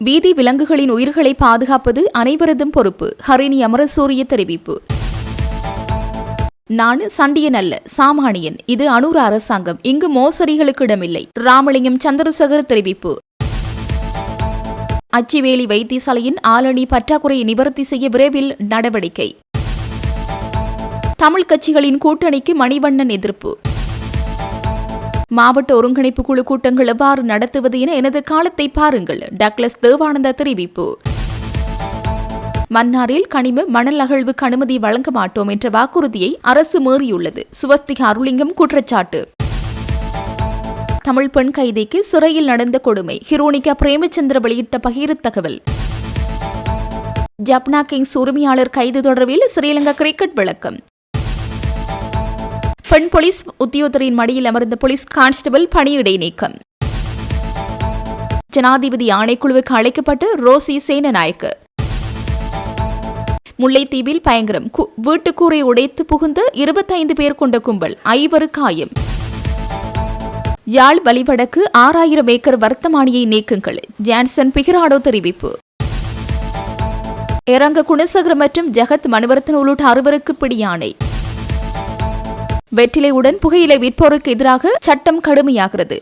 வீதி விலங்குகளின் உயிர்களை பாதுகாப்பது அனைவரதும் பொறுப்பு. ஹரிணி அமரசூரிய தெரிவிப்பு. நான் சண்டியன் அல்ல, சாமானியன். இது அனுர அரசாங்கம். இங்கு மோசடிகளுக்கு இடமில்லை. ராமலிங்கம் சந்திரசேகர் தெரிவிப்பு. அச்சிவேலி வைத்தியசாலையின் ஆளணி பற்றாக்குறையை நிவர்த்தி செய்ய விரைவில் நடவடிக்கை. தமிழ் கட்சிகளின் கூட்டணிக்கு மணிவண்ணன் எதிர்ப்பு. மாவட்ட ஒருங்கிணைப்பு குழு கூட்டங்கள் எவ்வாறு நடத்துவது என எனது காலத்தை பாருங்கள். டக்ளஸ் தேவானந்தா தெரிவிப்பு. மன்னாரில் கனிம மணல் அகழ்வுக்கு அனுமதி வழங்க மாட்டோம் என்ற வாக்குறுதியை அரசு மீறியுள்ளது. சுவஸ்திக அருளிங்கம் குற்றச்சாட்டு. தமிழ் பெண் கைதிக்கு சிறையில் நடந்த கொடுமை. ஹிரோனிகா பிரேமச்சந்திர வெளியிட்ட பகிர் தகவல். ஜப்னா கிங்ஸ் உரிமையாளர் கைது தொடர்பில் ஸ்ரீலங்கா கிரிக்கெட் விளக்கம். பெண் போலீஸ் உத்தியோகத்தரின் மடியில் அமர்ந்த போலீஸ் கான்ஸ்டபிள் பணியிடை நீக்கம். ஜனாதிபதி ஆணைக்குழுவுக்கு அழைக்கப்பட்டு ரோசி சேனநாயக்க. முல்லைத்தீவில் பயங்கரம். வீட்டுக்கூரை உடைத்து புகுந்த 25 பேர் கொண்ட கும்பல், 5 காயம். யாழ் வலிவடக்கு 6000 ஏக்கர் வர்த்தமானியை நீக்குங்கள். ஜான்சன் பிகிராடோ தெரிவிப்பு. எரங்க குணசேகர மற்றும் ஜெகத் மனுவர்த்தன் உள்ளிட்ட 6 பிடியாணை. வெற்றிலையுடன் புகையிலை விற்போருக்கு எதிராக சட்டம் கடுமையாகிறது.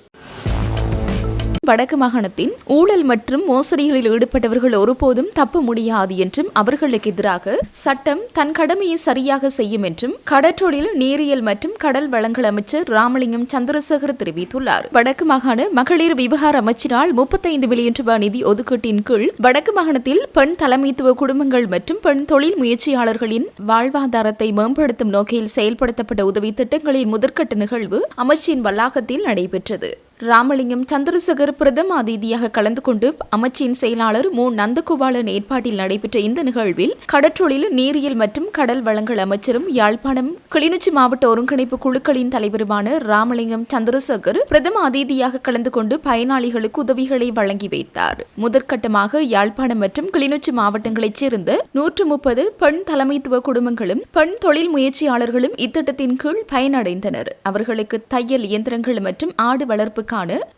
வடக்கு மாகாணத்தின் ஊழல் மற்றும் மோசடிகளில் ஈடுபட்டவர்கள் ஒருபோதும் தப்ப முடியாது என்றும் அவர்களுக்கு எதிராக சட்டம் தன் கடமையை சரியாக செய்யும் என்றும் கடற்றொழில் நீரியல் மற்றும் கடல் வளங்கள் அமைச்சர் ராமலிங்கம் சந்திரசேகர் தெரிவித்துள்ளார். வடக்கு மாகாண மகளிர் விவகார அமைச்சினால் 35 மில்லியன் ரூபாய் நிதி ஒதுக்கீட்டின் கீழ் வடக்கு மாகாணத்தில் பெண் தலைமைத்துவ குடும்பங்கள் மற்றும் பெண் தொழில் முயற்சியாளர்களின் வாழ்வாதாரத்தை மேம்படுத்தும் நோக்கில் செயல்படுத்தப்பட்ட உதவி திட்டங்களின் முதற்கட்ட நிகழ்வு அமைச்சின் வளாகத்தில் நடைபெற்றது. ராமலிங்கம் சந்திரசேகர் பிரதம அதிதியாக கலந்து கொண்டு அமைச்சின் செயலாளர் மு நந்தகுபாலன் ஏற்பாட்டில் நடைபெற்ற இந்த நிகழ்வில் கடற்றொழில் நீரியல் மற்றும் கடல் வளங்கள் அமைச்சரும் யாழ்ப்பாணம் கிளிநொச்சி மாவட்ட ஒருங்கிணைப்பு குழுக்களின் தலைவருமான ராமலிங்கம் சந்திரசேகர் பிரதம அதிதியாக கலந்து கொண்டு பயனாளிகளுக்கு உதவிகளை வழங்கி வைத்தார். முதற்கட்டமாக யாழ்ப்பாணம் மற்றும் கிளிநொச்சி மாவட்டங்களைச் சேர்ந்த 130 பெண் தலைமைத்துவ குடும்பங்களும் பெண் தொழில் முயற்சியாளர்களும் இத்திட்டத்தின் கீழ் பயனடைந்தனர். அவர்களுக்கு தையல் இயந்திரங்கள் மற்றும் ஆடு வளர்ப்பு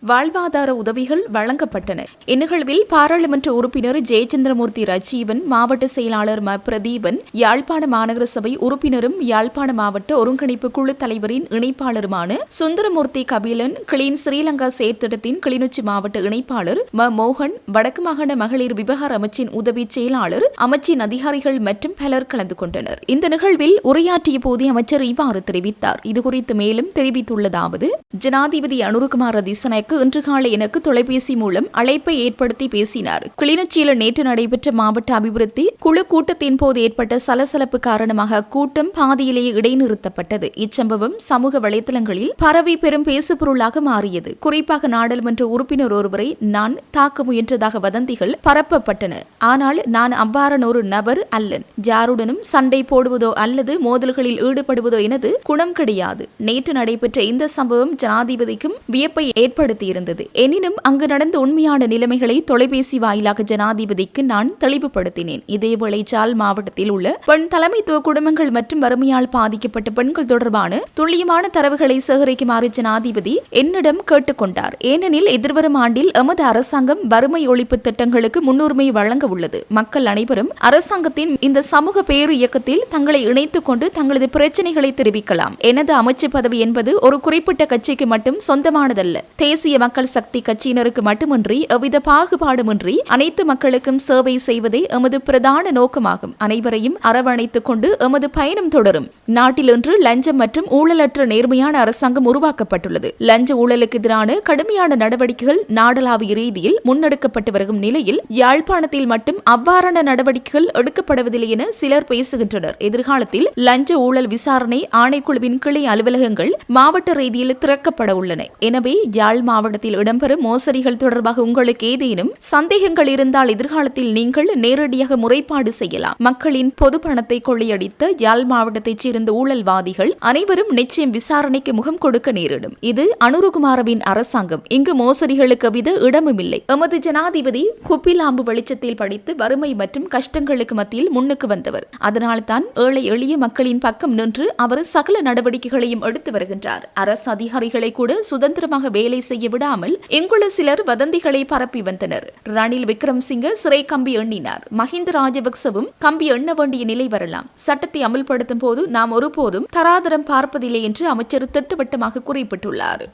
வாழ்வாதார உதவிகள் வழங்கப்பட்டன. இந்நிகழ்வில் பாராளுமன்ற உறுப்பினர் ஜெயச்சந்திரமூர்த்தி ரஜீவன், மாவட்ட செயலாளர் ம பிரதீபன், யாழ்ப்பாண மாநகர சபை உறுப்பினரும் யாழ்ப்பாண மாவட்ட ஒருங்கிணைப்பு குழு தலைவரின் இணைப்பாளருமான சுந்தரமூர்த்தி கபிலன், கிளீன் ஸ்ரீலங்கா செயற்திட்டத்தின் கிளிநொச்சி மாவட்ட இணைப்பாளர் ம மோகன், வடக்கு மாகாண மகளிர் விவகார அமைச்சின் உதவி செயலாளர், அமைச்சின் அதிகாரிகள் மற்றும் பலர் கலந்து கொண்டனர். இந்த நிகழ்வில் உரையாற்றிய போது அமைச்சர் இவ்வாறு தெரிவித்தார். இதுகுறித்து மேலும் தெரிவித்துள்ளதாவது: ஜனாதிபதி அனுருகுமார் திசநாயக்கு இன்று காலை எனக்கு தொலைபேசி மூலம் அழைப்பை ஏற்படுத்தி பேசினார். கிளிநொச்சியில் நேற்று நடைபெற்ற மாவட்ட அபிவிருத்தி குழு கூட்டத்தின் போது ஏற்பட்ட சலசலப்பு காரணமாக கூட்டம் பாதியிலேயே இடைநிறுத்தப்பட்டது. இச்சம்பவம் சமூக வலைதளங்களில் பரவி பெரும் பேசுபொருளாக மாறியது. குறிப்பாக நாடாளுமன்ற உறுப்பினர் ஒருவரை நான் தாக்க முயன்றதாக வதந்திகள் பரப்பப்பட்டன. ஆனால் நான் அவ்வாறான ஒரு நபர் அல்லன். யாருடனும் சண்டை போடுவதோ அல்லது மோதல்களில் ஈடுபடுவதோ எனது குணம் கிடையாது. நேற்று நடைபெற்ற இந்த சம்பவம் ஜனாதிபதிக்கும் வியப்பை ஏற்படுத்தியிருந்தது. எனினும் அங்கு நடந்த உண்மையான நிலைமைகளை தொலைபேசி வாயிலாக ஜனாதிபதிக்கு நான் தெளிவுபடுத்தினேன். இதேவேளை ஜாழ் மாவட்டத்தில் உள்ள பெண் தலைமைத்துவ குடும்பங்கள் மற்றும் வறுமையால் பாதிக்கப்பட்ட பெண்கள் தொடர்பான துல்லியமான தரவுகளை சேகரிக்குமாறு ஜனாதிபதி என்னிடம் கேட்டுக்கொண்டார். ஏனெனில் எதிர்வரும் ஆண்டில் எமது அரசாங்கம் வறுமை ஒழிப்பு திட்டங்களுக்கு முன்னுரிமை வழங்க உள்ளது. மக்கள் அனைவரும் அரசாங்கத்தின் இந்த சமூக பேரு இயக்கத்தில் தங்களை இணைத்துக் கொண்டு தங்களது பிரச்சனைகளை தெரிவிக்கலாம். எனது அமைச்சு பதவி என்பது ஒரு குறிப்பிட்ட கட்சிக்கு மட்டும் சொந்தமானதல்ல. தேசிய மக்கள் சக்தி கட்சியினருக்கு மட்டுமின்றி எவ்வித பாகுபாடுமின்றி அனைத்து மக்களுக்கும் சேவை செய்வதே எமது பிரதான நோக்கமாகும். அனைவரையும் அரவணைத்துக் கொண்டு எமது பயணம் தொடரும். நாட்டில் இன்று லஞ்சம் மற்றும் ஊழலற்ற நேர்மையான அரசாங்கம் உருவாக்கப்பட்டுள்ளது. லஞ்ச ஊழலுக்கு எதிரான கடுமையான நடவடிக்கைகள் நாடளாவிய ரீதியில் முன்னெடுக்கப்பட்டு வரும் நிலையில் யாழ்ப்பாணத்தில் மட்டும் அவ்வாறான நடவடிக்கைகள் எடுக்கப்படுவதில்லை என சிலர் பேசுகின்றனர். எதிர்காலத்தில் லஞ்ச ஊழல் விசாரணை ஆணைக்குழுவின் கிளை அலுவலகங்கள் மாவட்ட ரீதியில் திறக்கப்பட உள்ளன. எனவே யாழ் மாவட்டத்தில் இடம்பெறும் மோசடிகள் தொடர்பாக உங்களுக்கு ஏதேனும் சந்தேகங்கள் இருந்தால் எதிர்காலத்தில் நீங்கள் நேரடியாக முறைப்பாடு செய்யலாம். மக்களின் பொது பணத்தை கொள்ளையடித்த யாழ் மாவட்டத்தைச் சேர்ந்த ஊழல்வாதிகள் அனைவரும் நிச்சயம் விசாரணைக்கு முகம் கொடுக்க நேரிடும். இது அனுருகுமாரவின் அரசாங்கம். இங்கு மோசடிகளுக்கு வித இடமும் இல்லை. எமது ஜனாதிபதி குப்பிலாம்பு வெளிச்சத்தில் படித்து வறுமை மற்றும் கஷ்டங்களுக்கு மத்தியில் முன்னுக்கு வந்தவர். அதனால்தான் ஏழை எளிய மக்களின் பக்கம் நின்று அவர் சகல நடவடிக்கைகளையும் எடுத்து வருகின்றார். அரசு அதிகாரிகளை கூட சுதந்திரமாக வேலை செய்ய விடாமல் இங்குள்ள சிலர் வதந்திகளை பரப்பி வந்தனர். ரணில் விக்ரமசிங்க சிறை கம்பி எண்ணினார். மஹிந்த ராஜபக்சவும் கம்பி எண்ண வேண்டிய நிலை வரலாம். சட்டத்தை அமல்படுத்தும் போது நாம் ஒருபோதும் தராதரம் பார்ப்பதில்லை என்று அமைச்சர் திட்டவட்டமாக குறிப்பிட்டுள்ளார்.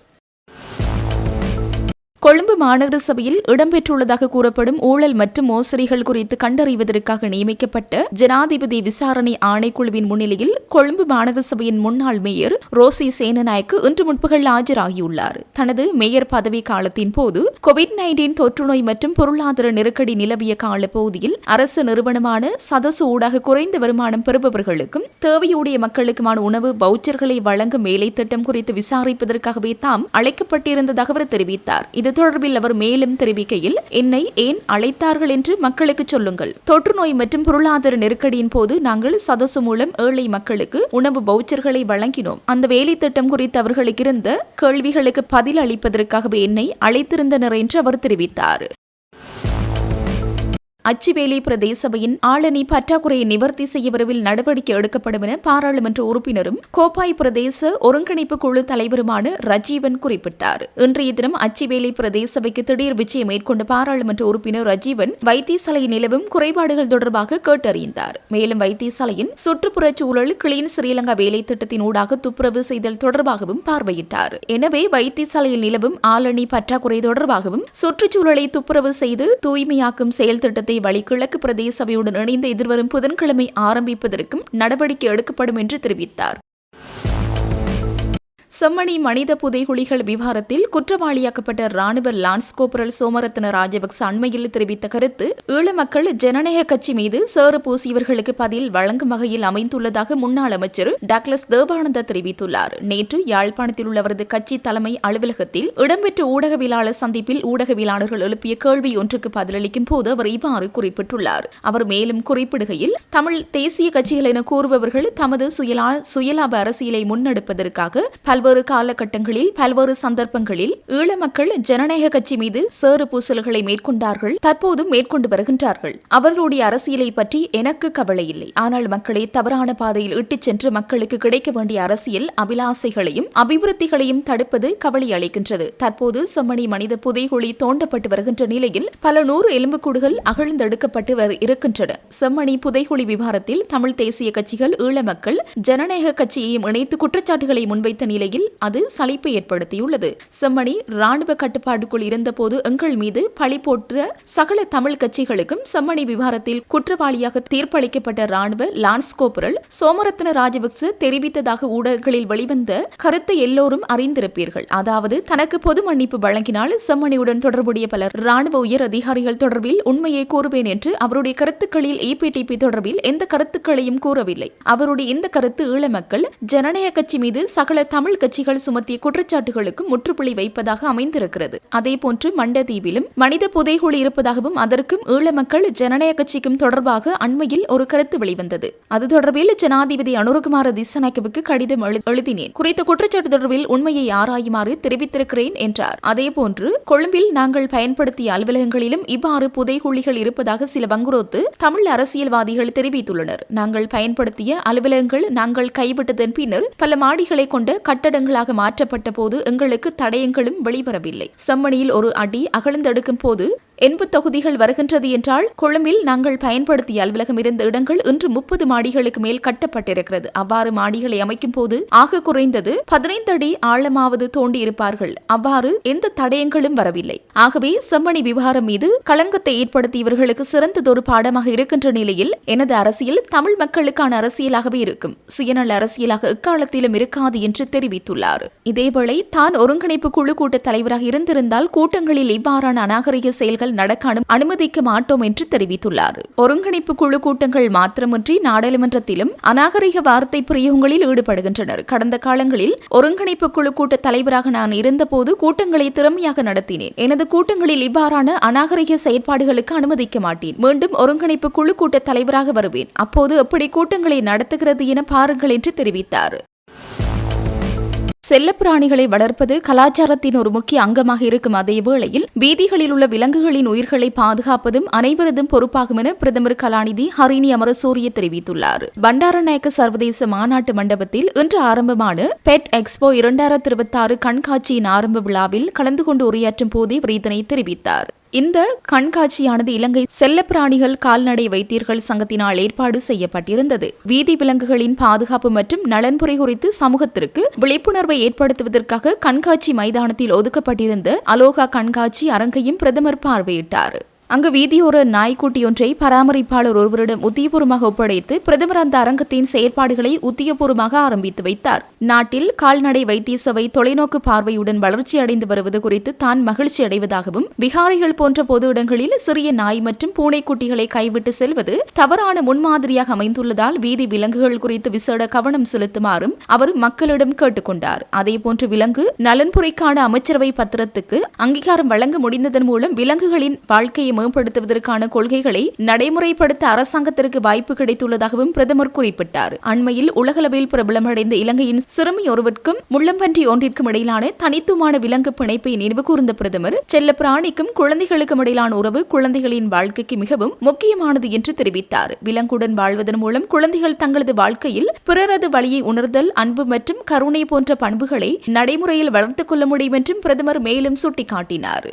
கொழும்பு மாநகர சபையில் இடம்பெற்றுள்ளதாக கூறப்படும் ஊழல் மற்றும் மோசடிகள் குறித்து கண்டறிவதற்காக நியமிக்கப்பட்ட ஜனாதிபதி விசாரணை ஆணைக்குழுவின் முன்னிலையில் கொழும்பு மாநகர சபையின் முன்னாள் மேயர் ரோசி சேனநாயக்கு இன்று முற்பகல் ஆஜராகியுள்ளார். தனது மேயர் பதவி காலத்தின் போது COVID-19 தொற்றுநோய் மற்றும் பொருளாதார நெருக்கடி நிலவிய கால பகுதியில் அரசு நிறுவனமான சதசு ஊடாக குறைந்த வருமானம் பெறுபவர்களுக்கும் தேவையுடைய மக்களுக்குமான உணவு வவுச்சர்களை வழங்கும் வேலை திட்டம் குறித்து விசாரிப்பதற்காகவே தாம் அழைக்கப்பட்டிருந்ததாக அவர் தெரிவித்தார். இது தொடர்பில் அவர் மேலும் தெரிவிக்கையில், என்னை ஏன் அழைத்தார்கள் என்று மக்களுக்கு சொல்லுங்கள். தொற்று நோய் மற்றும் பொருளாதார நெருக்கடியின் போது நாங்கள் சதசு மூலம் ஏழை மக்களுக்கு உணவு வவுச்சர்களை வழங்கினோம். அந்த வேலை திட்டம் குறித்து அவர்களுக்கு இருந்த கேள்விகளுக்கு பதில் அளிப்பதற்காகவே என்னை அழைத்திருந்தனர் என்று அவர் தெரிவித்தார். அச்சிவேலி பிரதேச சபையின் ஆளணி பற்றாக்குறையை நிவர்த்தி செய்ய விரைவில் நடவடிக்கை எடுக்கப்படும் என பாராளுமன்ற உறுப்பினரும் கோப்பாய் பிரதேச ஒருங்கிணைப்பு குழு தலைவருமான ரஜீவன் குறிப்பிட்டார். இன்றைய தினம் அச்சிவேலி பிரதேச சபைக்கு திடீர் விஜயம் மேற்கொண்ட பாராளுமன்ற உறுப்பினர் ரஜீவன் வைத்தியசாலையில் நிலவும் குறைபாடுகள் தொடர்பாக கேட்டறிந்தார். மேலும் வைத்தியசாலையின் சுற்றுப்புற சூழல் கிளீன் ஸ்ரீலங்கா வேலை திட்டத்தின் ஊடாக துப்புரவு செய்தல் தொடர்பாகவும் பார்வையிட்டார். எனவே வைத்தியசாலையில் நிலவும் ஆளணி பற்றாக்குறை தொடர்பாகவும் சுற்றுச்சூழலை துப்புரவு செய்து தூய்மையாக்கும் செயல் திட்டத்தை வலிகிழக்கு பிரதேச சபையுடன் இணைந்து எதிர்வரும் புதன்கிழமை ஆரம்பிப்பதற்கும் நடவடிக்கை எடுக்கப்படும் என்று தெரிவித்தார். செம்மணி மனித புதைகுழிகள் விவகாரத்தில் குற்றவாளியாக்கப்பட்ட ராணுவ லான்ஸ் கோப்பரல் சோமரத்ன ராஜபக்ச அண்மையில் தெரிவித்த கருத்து ஈழ மக்கள் ஜனநாயக கட்சி மீது சேறு பூசியவர்களுக்கு பதில் வழங்கும் வகையில் அமைந்துள்ளதாக முன்னாள் அமைச்சர் டக்ளஸ் தேவானந்தா தெரிவித்துள்ளார். நேற்று யாழ்ப்பாணத்தில் உள்ள அவரது கட்சி தலைமை அலுவலகத்தில் இடம்பெற்ற ஊடகவியலாளர் சந்திப்பில் ஊடகவியலாளர்கள் எழுப்பிய கேள்வி ஒன்றுக்கு பதிலளிக்கும் போது அவர் இவ்வாறு குறிப்பிட்டுள்ளார். அவர் மேலும் குறிப்பிடுகையில், தமிழ் தேசிய கட்சிகள் என கூறுபவர்கள் தமது சுயலாப அரசியலை முன்னெடுப்பதற்காக பல்வேறு காலகட்டங்களில் பல்வேறு சந்தர்ப்பங்களில் ஈழ மக்கள் ஜனநாயக கட்சி மீது சேறு பூசல்களை மேற்கொண்டார்கள், தற்போதும் மேற்கொண்டு வருகின்றார்கள். அவர்களுடைய அரசியலை பற்றி எனக்கு கவலை இல்லை. ஆனால் மக்களை தவறான பாதையில் இட்டுச் சென்று மக்களுக்கு கிடைக்க வேண்டிய அரசியல் அபிலாசைகளையும் அபிவிருத்திகளையும் தடுப்பது கவலை அளிக்கின்றது. தற்போது செம்மணி மனித புதைகுழி தோண்டப்பட்டு வருகின்ற நிலையில் பல 100 எலும்புக்கூடுகள் அகழ்ந்தெடுக்கப்பட்டு இருக்கின்றன. செம்மணி புதைகுழி விவகாரத்தில் தமிழ் தேசிய கட்சிகள் ஈழ மக்கள் ஜனநாயக கட்சியையும் இணைத்து குற்றச்சாட்டுகளை முன்வைத்த நிலையில் அது சலிப்பை ஏற்படுத்தியுள்ளது. செம்மணி ராணுவ கட்டுப்பாட்டுக்குள் இருந்தபோது எங்கள் மீது பழி போட்ட சகல தமிழ் கட்சிகளுக்கும் செம்மணி விவகாரத்தில் குற்றவாளியாக தீர்ப்பளிக்கப்பட்ட ராணுவ லான்ஸ் கோப்பரல் சோமரத்ன ராஜபக்ச தெரிவித்ததாக ஊடகங்களில் வெளிவந்த கருத்தை எல்லோரும் அறிந்திருப்பீர்கள். அதாவது, தனக்கு பொது மன்னிப்பு வழங்கினால் செம்மணியுடன் தொடர்புடைய பலர் ராணுவ உயர் அதிகாரிகள் தொடர்பில் உண்மையை கூறுவேன் என்று அவருடைய கருத்துக்களில் EPTP தொடர்பில் எந்த கருத்துக்களையும் கூறவில்லை. அவருடைய இந்த கருத்து ஈழ மக்கள் ஜனநாயக கட்சி மீது சகல தமிழ் கட்சிகள் சுமத்திய குற்றச்சாட்டுகளுக்கு முற்றுப்புள்ளி வைப்பதாக அமைந்திருக்கிறது. அதேபோன்று மண்டதீவிலும் மனித புதைகுழி இருப்பதாகவும் அதற்கும் ஈழ மக்கள் ஜனநாயக கட்சிக்கும் தொடர்பாக அண்மையில் ஒரு கருத்து வெளிவந்தது. அது தொடர்பில் ஜனாதிபதி அனுரகுமார திசாநாயக்கவுக்கு கடிதம் எழுதினேன். குறித்த குற்றச்சாட்டு தொடர்பில் உண்மையை ஆராயுமாறு தெரிவித்திருக்கிறேன் என்றார். அதேபோன்று கொழும்பில் நாங்கள் பயன்படுத்திய அலுவலகங்களிலும் இவ்வாறு புதைகுழிகள் இருப்பதாக சில வங்குரோத்து தமிழ் அரசியல்வாதிகள் தெரிவித்துள்ளனர். நாங்கள் பயன்படுத்திய அலுவலகங்கள் நாங்கள் கைவிட்டதன் பின்னர் பல மாடிகளை கொண்ட கட்டடங்களாக மாற்றப்பட்ட போது எங்களுக்கு தடயங்களும் வெளிவரவில்லை. செம்மணியில் ஒரு அடி அகழ்ந்தெடுக்கும் போது 80 தொகுதிகள் வருகின்றது என்றால் கொழும்பில் நாங்கள் பயன்படுத்திய அலுவலகம் இருந்த இடங்கள் இன்று 30 மாடிகளுக்கு மேல் கட்டப்பட்டிருக்கிறது. அவ்வாறு மாடிகளை அமைக்கும் போது ஆக குறைந்தது 15 அடி ஆழமாவது தோண்டி இருப்பார்கள். அவ்வாறு எந்த தடயங்களும் வரவில்லை. ஆகவே செம்மணி விவகாரம் மீது களங்கத்தை ஏற்படுத்தியவர்களுக்கு சிறந்ததொரு பாடமாக இருக்கின்ற நிலையில் எனது அரசியல் தமிழ் மக்களுக்கான அரசியலாகவே இருக்கும், சுயநல அரசியலாக எக்காலத்திலும் இருக்காது என்று தெரிவித்துள்ளார். இதேவேளை தான் ஒருங்கிணைப்பு குழு கூட்ட தலைவராக இருந்திருந்தால் கூட்டங்களில் இவ்வாறான அநாகரிக செயல்கள் நடக்க அனுமதிக்க மாட்டோம் என்று தெரிவித்துள்ளார். ஒருங்கிணைப்பு குழு கூட்டங்கள் மாத்திரமின்றி நாடாளுமன்றத்திலும் அநாகரிக வார்த்தை பிரயோகங்களில் ஈடுபடுகின்றனர். கடந்த காலங்களில் ஒருங்கிணைப்பு குழு கூட்ட தலைவராக நான் இருந்தபோது கூட்டங்களை திறமையாக நடத்தினேன். எனது கூட்டங்களில் இவ்வாறான அநாகரிக செயற்பாடுகளுக்கு அனுமதிக்க மாட்டேன். மீண்டும் ஒருங்கிணைப்பு குழு கூட்ட தலைவராக வருவேன். அப்போது எப்படி கூட்டங்களை நடத்துகிறது என பாருங்கள் என்று தெரிவித்தார். செல்லப்பிராணிகளை வளர்ப்பது கலாச்சாரத்தின் ஒரு முக்கிய அங்கமாக இருக்கும் அதே வேளையில் வீதிகளில் உள்ள விலங்குகளின் உயிர்களை பாதுகாப்பதும் அனைவரதும் பொறுப்பாகும் என பிரதமர் கலாநிதி ஹரிணி அமரசூரிய தெரிவித்துள்ளார். பண்டாரநாயக்க சர்வதேச மாநாட்டு மண்டபத்தில் இன்று ஆரம்பமான பெட் எக்ஸ்போ 2026 கண்காட்சியின் ஆரம்ப விழாவில் கலந்து கொண்டு உரையாற்றும் போதே அவர் இதனை தெரிவித்தார். இந்த கண்காட்சியானது இலங்கை செல்லப்பிராணிகள் கால்நடை வைத்தியர்கள் சங்கத்தினால் ஏற்பாடு செய்யப்பட்டிருந்தது. வீதி விலங்குகளின் பாதுகாப்பு மற்றும் நலன்புரை குறித்து சமூகத்திற்கு விழிப்புணர்வை ஏற்படுத்துவதற்காக கண்காட்சி மைதானத்தில் ஒதுக்கப்பட்டிருந்த அலோகா கண்காட்சி அரங்கையும் பிரதமர் பார்வையிட்டார். அங்கு வீதியோர நாய்க்குட்டியொன்றை பராமரிப்பாளர் ஒருவரிடம் உத்தியபூர்வமாக ஒப்படைத்து பிரதமர் அந்த அரங்கத்தின் செயற்பாடுகளை உத்தியபூர்வமாக ஆரம்பித்து வைத்தார். நாட்டில் கால்நடை வைத்திய சபை தொலைநோக்கு பார்வையுடன் வளர்ச்சி அடைந்து வருவது குறித்து தான் மகிழ்ச்சி அடைவதாகவும் விகாரைகள் போன்ற பொது இடங்களில் சிறிய நாய் மற்றும் பூனைக்குட்டிகளை கைவிட்டு செல்வது தவறான முன்மாதிரியாக அமைந்துள்ளதால் வீதி விலங்குகள் குறித்து விசேட கவனம் செலுத்துமாறும் அவர் மக்களிடம் கேட்டுக்கொண்டார். அதேபோன்று விலங்கு நலன்புரைக்கான அமைச்சரவை பத்திரத்துக்கு அங்கீகாரம் வழங்க முடிந்ததன் மூலம் விலங்குகளின் வாழ்க்கையை மேம்படுத்துவதற்கான கொள்கைகளை நடைமுறைப்படுத்த அரசாங்கத்திற்கு வாய்ப்பு கிடைத்துள்ளதாகவும் பிரதமர் குறிப்பிட்டார். அண்மையில் உலகளவில் பிரபலமடைந்த இலங்கையின் சிறுமி ஒருவருக்கும் முள்ளம்பன்றி ஒன்றிற்கும் இடையிலான தனித்துவமான விலங்கு பிணைப்பை நினைவு கூர்ந்த பிரதமர் செல்ல பிராணிக்கும் குழந்தைகளுக்கும் இடையிலான உறவு குழந்தைகளின் வாழ்க்கைக்கு மிகவும் முக்கியமானது என்று தெரிவித்தார். விலங்குடன் வாழ்வதன் மூலம் குழந்தைகள் தங்களது வாழ்க்கையில் பிறரது வழியை உணர்தல், அன்பு மற்றும் கருணை போன்ற பண்புகளை நடைமுறையில் வளர்த்துக் கொள்ள முடியும் என்றும் பிரதமர் மேலும் சுட்டிக்காட்டினார்.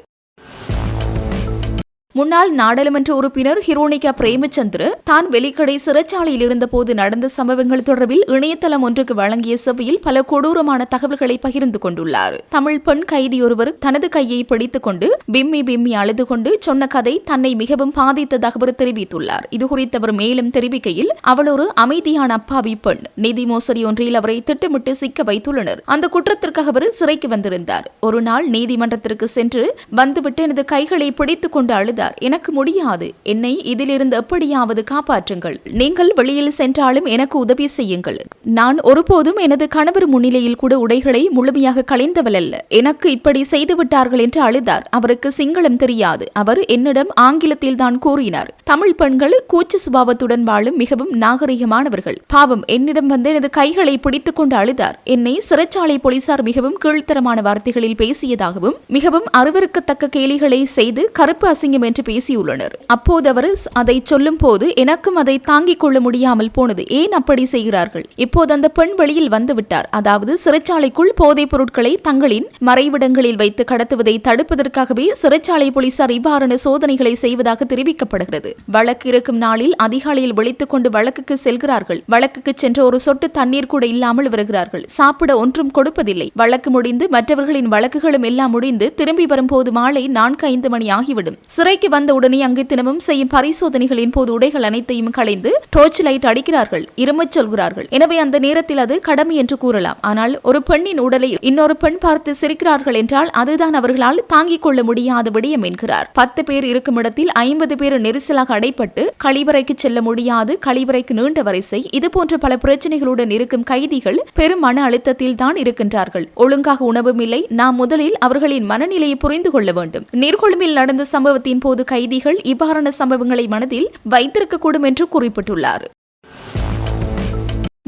முன்னாள் நாடாளுமன்ற உறுப்பினர் ஹிரோனிகா பிரேமச்சந்திர தான் வெலிக்கடை சிறைச்சாலையில் இருந்தபோது நடந்த சம்பவங்கள் தொடர்பில் இணையதளம் ஒன்றுக்கு வழங்கிய சபையில் பல கொடூரமான தகவல்களை பகிர்ந்து கொண்டுள்ளார். தமிழ் பெண் கைதியொருவர் தனது கையை பிடித்துக் கொண்டு பிம்மி அழுது கொண்டு சொன்ன கதை தன்னை மிகவும் பாதித்ததாக அவர் தெரிவித்துள்ளார். இதுகுறித்து அவர் மேலும் தெரிவிக்கையில், அவள் ஒரு அமைதியான அப்பாவி பெண். நிதி மோசடி ஒன்றில் அவரை திட்டமிட்டு சிக்க வைத்துள்ளனர். அந்த குற்றத்திற்காக அவர் சிறைக்கு வந்திருந்தார். ஒரு நாள் நீதிமன்றத்திற்கு சென்று வந்துவிட்டு எனது கைகளை பிடித்துக் கொண்டு அழுதார். எனக்கு முடியாது, என்னை இதிலிருந்து எப்படியாவது காப்பாற்றுங்கள். நீங்கள் வெளியில் சென்றாலும் எனக்கு உதவி செய்யுங்கள். நான் ஒருபோதும் எனது கணவர் முன்னிலையில் கூட உடைகளை முழுமையாக களைந்தவள் அல்ல. எனக்கு இப்படி செய்துவிட்டார்கள் என்று அழுதார். அவருக்கு சிங்களம் தெரியாது. அவர் என்னிடம் ஆங்கிலத்தில் தான் கூறினார். தமிழ் பெண்கள் கூச்ச சுபாவத்துடன் வாழும் மிகவும் நாகரிகமானவர்கள். பாவம், என்னிடம் வந்து எனது கைகளை பிடித்துக் கொண்டு அழுதார். என்னை சிறைச்சாலை போலீசார் மிகவும் கீழ்த்தரமான வார்த்தைகளில் பேசியதாகவும் மிகவும் அருவருக்கத்தக்க கேலிகளை செய்து கருப்பு அசிங்கம் என்று பேசியுள்ளனர். அப்போது அவர் அதை சொல்லும் போது எனக்கும் அதை தாங்கிக் கொள்ள முடியாமல் போனது. ஏன் அப்படி செய்கிறார்கள்? இப்போது அந்த பெண் வெளியில் வந்துவிட்டார். அதாவது சிறைச்சாலைக்குள் போதைப் பொருட்களை தங்களின் மறைவிடங்களில் வைத்து கடத்துவதை தடுப்பதற்காகவே சிறைச்சாலை போலீசார் இவ்வாறான சோதனைகளை செய்வதாக தெரிவிக்கப்படுகிறது. வழக்கு இருக்கும் நாளில் அதிகாலையில் விழித்துக் கொண்டு வழக்குக்கு செல்கிறார்கள். வழக்குக்கு சென்ற ஒரு சொட்டு தண்ணீர் கூட இல்லாமல் வருகிறார்கள். சாப்பிட ஒன்றும் கொடுப்பதில்லை. வழக்கு முடிந்து மற்றவர்களின் வழக்குகளும் எல்லாம் முடிந்து திரும்பி வரும்போது மாலை 4-5 மணி ஆகிவிடும். சிறைக்கு வந்த உடனே அங்கு தினமும் செய்யும் பரிசோதனைகளின் போது உடைகள் அனைத்தையும் களைந்து டோர்ச் லைட் அடிக்கிறார்கள், இருமச் சொல்கிறார்கள். எனவே அந்த நேரத்தில் அது கடமை என்று கூறலாம். ஆனால் ஒரு பெண்ணின் உடலை இன்னொரு பெண் பார்த்து சிரிக்கிறார்கள் என்றால் அதுதான் அவர்களால் தாங்கிக் கொள்ள முடியாத விடயம் என்கிறார். 10 பேர் இருக்கும் இடத்தில் 50 பேர் நெரிசலாக அடைப்பட்டு கழிவறைக்கு செல்ல முடியாது, கழிவறைக்கு நீண்ட வரிசை, இதுபோன்ற பல பிரச்சனைகளுடன் இருக்கும் கைதிகள் பெரும் மன அழுத்தத்தில் தான் இருக்கின்றார்கள். ஒழுங்காக உணவும் இல்லை. நாம் முதலில் அவர்களின் மனநிலையை புரிந்து கொள்ள வேண்டும். நீர்கொழும்பில் நடந்த சம்பவத்தின் போது கைதிகள் இவ்வாறான சம்பவங்களை மனதில் வைத்திருக்கக்கூடும் என்று குறிப்பிட்டுள்ளார்.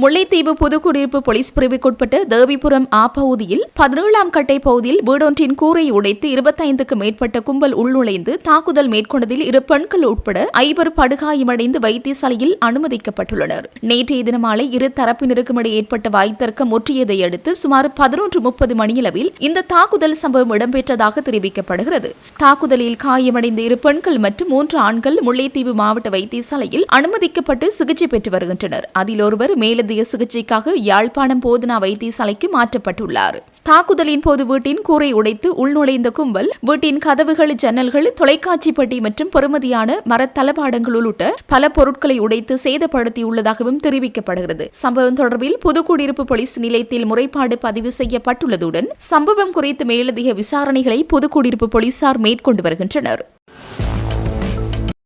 முல்லைத்தீவு புதுக்குடியிருப்பு போலீஸ் பிரிவுக்குட்பட்ட தேவிபுரம் ஆ பகுதியில் 17ஆம் கட்டை பகுதியில் வீடொன்றின் கூரை உடைத்து 25க்கும் மேற்பட்ட கும்பல் உள்நுழைந்து தாக்குதல் மேற்கொண்டதில் 2 பெண்கள் உட்பட 5 படுகாயமடைந்து வைத்தியசாலையில் அனுமதிக்கப்பட்டுள்ளனர். நேற்றைய தினம் மாலை இரு தரப்பினருக்கும் இடையே ஏற்பட்ட வாய்த்தர்க்கம் முற்றியதை அடுத்து சுமார் 11:30 மணியளவில் இந்த தாக்குதல் சம்பவம் இடம்பெற்றதாக தெரிவிக்கப்படுகிறது. தாக்குதலில் காயமடைந்த 2 பெண்கள் மற்றும் 3 ஆண்கள் முல்லைத்தீவு மாவட்ட வைத்தியசாலையில் அனுமதிக்கப்பட்டு சிகிச்சை பெற்று வருகின்றனர். அதில் ஒருவர் மேலதிக சிகிச்சைக்காக யாழ்ப்பாணம் போதனா வைத்தியசாலைக்கு மாற்றப்பட்டுள்ளார். தாக்குதலின் போது வீட்டின் கூரை உடைத்து உள்நுழைந்த கும்பல் வீட்டின் கதவுகள், ஜன்னல்கள், தொலைக்காட்சி பெட்டி மற்றும் பெறுமதியான மரத்தளபாடங்கள் உள்ளிட்ட பல பொருட்களை உடைத்து சேதப்படுத்தியுள்ளதாகவும் தெரிவிக்கப்படுகிறது. சம்பவம் தொடர்பில் புதுக்குடியிருப்பு போலீஸ் நிலையத்தில் முறைப்பாடு பதிவு செய்யப்பட்டுள்ளதுடன் சம்பவம் குறித்து மேலதிக விசாரணைகளை புதுக்குடியிருப்பு போலீசார் மேற்கொண்டு வருகின்றனர்.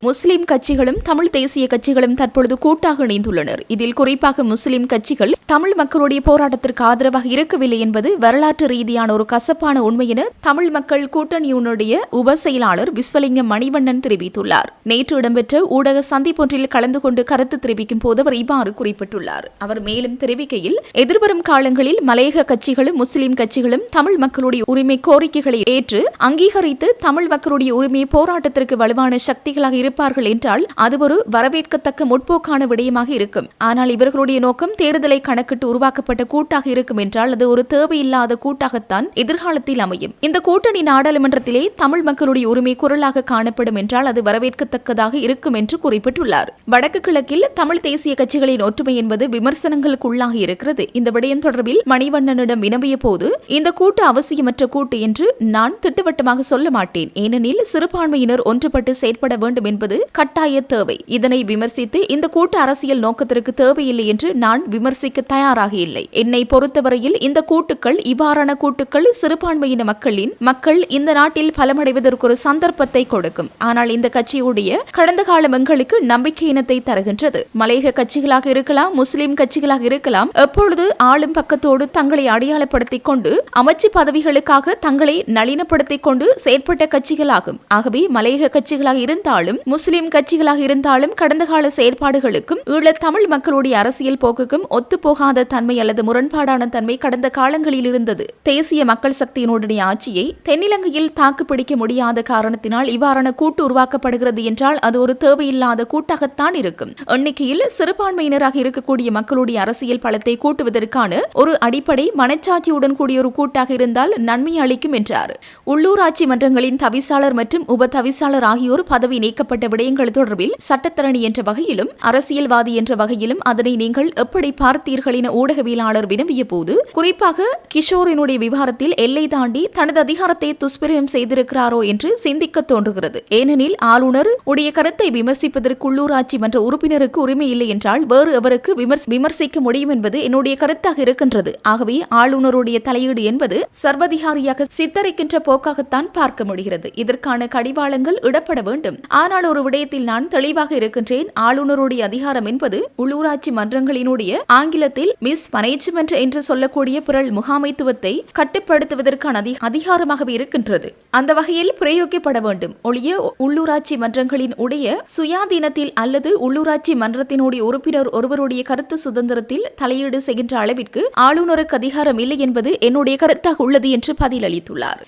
முஸ்லிம் கட்சிகளும் தமிழ் தேசிய கட்சிகளும் தற்பொழுது கூட்டாக இணைந்துள்ளனர். இதில் குறிப்பாக முஸ்லிம் கட்சிகள் தமிழ் மக்களுடைய போராட்டத்திற்கு ஆதரவாக இருக்கவில்லை என்பது வரலாற்று ரீதியான ஒரு கசப்பான உண்மை என தமிழ் மக்கள் கூட்டணியினுடைய உப செயலாளர் விஸ்வலிங்கம் மணிவண்ணன் தெரிவித்துள்ளார். நேற்று இடம்பெற்ற ஊடக சந்திப்பொன்றில் கலந்து கொண்டு கருத்து தெரிவிக்கும் போது அவர் இவ்வாறு குறிப்பிட்டுள்ளார். அவர் மேலும் தெரிவிக்கையில், எதிர்வரும் காலங்களில் மலையக கட்சிகளும் முஸ்லிம் கட்சிகளும் தமிழ் மக்களுடைய உரிமை கோரிக்கைகளை ஏற்று அங்கீகரித்து தமிழ் மக்களுடைய உரிமை போராட்டத்திற்கு வலுவான சக்திகளாக இருப்பார்கள் என்றால் அது ஒரு வரவேற்கத்தக்க முற்போக்கான விடயமாக இருக்கும். ஆனால் இவர்களுடைய நோக்கம் தேர்தலை கணக்கிட்டு உருவாக்கப்பட்ட கூட்டாக இருக்கும் என்றால் அது ஒரு தேவையில்லாத கூட்டாகத்தான் எதிர்காலத்தில் அமையும். இந்த கூட்டணி நாடாளுமன்றத்திலே தமிழ் மக்களுடைய உரிமை குரலாக காணப்படும் என்றால் அது வரவேற்கத்தக்கதாக இருக்கும் என்று குறிப்பிட்டுள்ளார். வடக்கு கிழக்கில் தமிழ் தேசிய கட்சிகளின் ஒற்றுமை என்பது விமர்சனங்களுக்குள்ளாகி இருக்கிறது. இந்த விடயம் தொடர்பில் மணிவண்ணனிடம் வினவிய போது, இந்த கூட்டு அவசியமற்ற கூட்டு என்று நான் திட்டவட்டமாக சொல்ல மாட்டேன். ஏனெனில் சிறுபான்மையினர் ஒன்றுபட்டு செயற்பட வேண்டும் என்பது கட்டாய தேவை. இதனை விமர்சித்து இந்த கூட்டு அரசியல் நோக்கத்திற்கு தேவையில்லை என்று நான் விமர்சிக்க தயாராக இல்லை. என்னை பொறுத்தவரையில் இந்த கூட்டுக்கள், இவ்வாறான கூட்டுக்கள் சிறுபான்மையின மக்கள் இந்த நாட்டில் பலமடைவதற்கு ஒரு சந்தர்ப்பத்தை கொடுக்கும். ஆனால் இந்த கட்சியுடைய கடந்த காலம் எங்களுக்கு நம்பிக்கையினத்தை தருகின்றது. மலையக கட்சிகளாக இருக்கலாம், முஸ்லிம் கட்சிகளாக இருக்கலாம், எப்பொழுது ஆளும் பக்கத்தோடு தங்களை அடையாளப்படுத்திக் கொண்டு அமைச்சு பதவிகளுக்காக தங்களை நளினப்படுத்திக் கொண்டு செயற்பட்ட கட்சிகளாகும். ஆகவே மலையக கட்சிகளாக இருந்தாலும் முஸ்லிம் கட்சிகளாக இருந்தாலும் கடந்த கால செயற்பாடுகளுக்கும் ஈழத் தமிழ் மக்களுடைய அரசியல் போக்குக்கும் ஒத்துப்போகாத தன்மை அல்லது முரண்பாடான தன்மை கடந்த காலங்களில் இருந்தது. தேசிய மக்கள் சக்தியினுடைய ஆட்சியை தென்னிலங்கையில் தாக்குப்பிடிக்க முடியாத காரணத்தினால் இவ்வாறான கூட்டு உருவாக்கப்படுகிறது என்றால் அது ஒரு தேவையில்லாத கூட்டாகத்தான் இருக்கும். எண்ணிக்கையில் சிறுபான்மையினராக இருக்கக்கூடிய மக்களுடைய அரசியல் பலத்தை கூட்டுவதற்கான ஒரு அடிப்படை மனச்சாட்சியுடன் கூடிய ஒரு கூட்டாக இருந்தால் நன்மை அளிக்கும் என்றார். உள்ளூராட்சி மன்றங்களின் தவிசாளர் மற்றும் உப தவிசாளர் ஆகியோர் பதவி நீக்கப்பட்ட விடயங்கள் தொடர்பில் சட்டத்தரணி என்ற வகையிலும் அரசியல்வாதி என்ற வகையிலும் அதனை நீங்கள் எப்படி பார்த்தீர்கள் என ஊடகவியலாளர் வினவிய போது, குறிப்பாக கிஷோரினுடைய விவகாரத்தில் எல்லை தாண்டி தனது அதிகாரத்தை துஷ்பிரயம் செய்திருக்கிறாரோ என்று சிந்திக்க தோன்றுகிறது. ஏனெனில் ஆளுநர் உடைய கருத்தை விமர்சிப்பதற்கு உள்ளூராட்சி மன்ற உறுப்பினருக்கு உரிமை இல்லை என்றால் வேறு எவருக்கு விமர்சிக்க முடியும் என்பது என்னுடைய கருத்தாக இருக்கின்றது. ஆகவே ஆளுநருடைய தலையீடு என்பது சர்வதிகாரியாக சித்தரிக்கின்ற போக்காகத்தான் பார்க்க முடிகிறது. இதற்கான கடிவாளங்கள் இடப்பட வேண்டும். ஆனால் ஒரு விடயத்தில் நான் தெளிவாக இருக்கின்றேன். ஆளுநருடைய அதிகாரம் என்பது உள்ளூராட்சி மன்றங்களினுடைய ஆங்கிலத்தில் மிஸ் மேனேஜ்மென்ட் என்று சொல்லக்கூடிய பிறல் முகாமைத்துவத்தை கட்டுப்படுத்துவதற்கான அதிகாரமாகவே இருக்கின்றது. அந்த வகையில் பிரயோகிக்கப்பட வேண்டும். ஒழிய உள்ளூராட்சி மன்றங்களின் உடைய சுயாதீனத்தில் அல்லது உள்ளூராட்சி மன்றத்தினுடைய உறுப்பினர் ஒருவருடைய கருத்து சுதந்திரத்தில் தலையீடு செய்கின்ற அளவிற்கு ஆளுநருக்கு அதிகாரம் இல்லை என்பது என்னுடைய கருத்தாக உள்ளது என்று பதிலளித்துள்ளார்.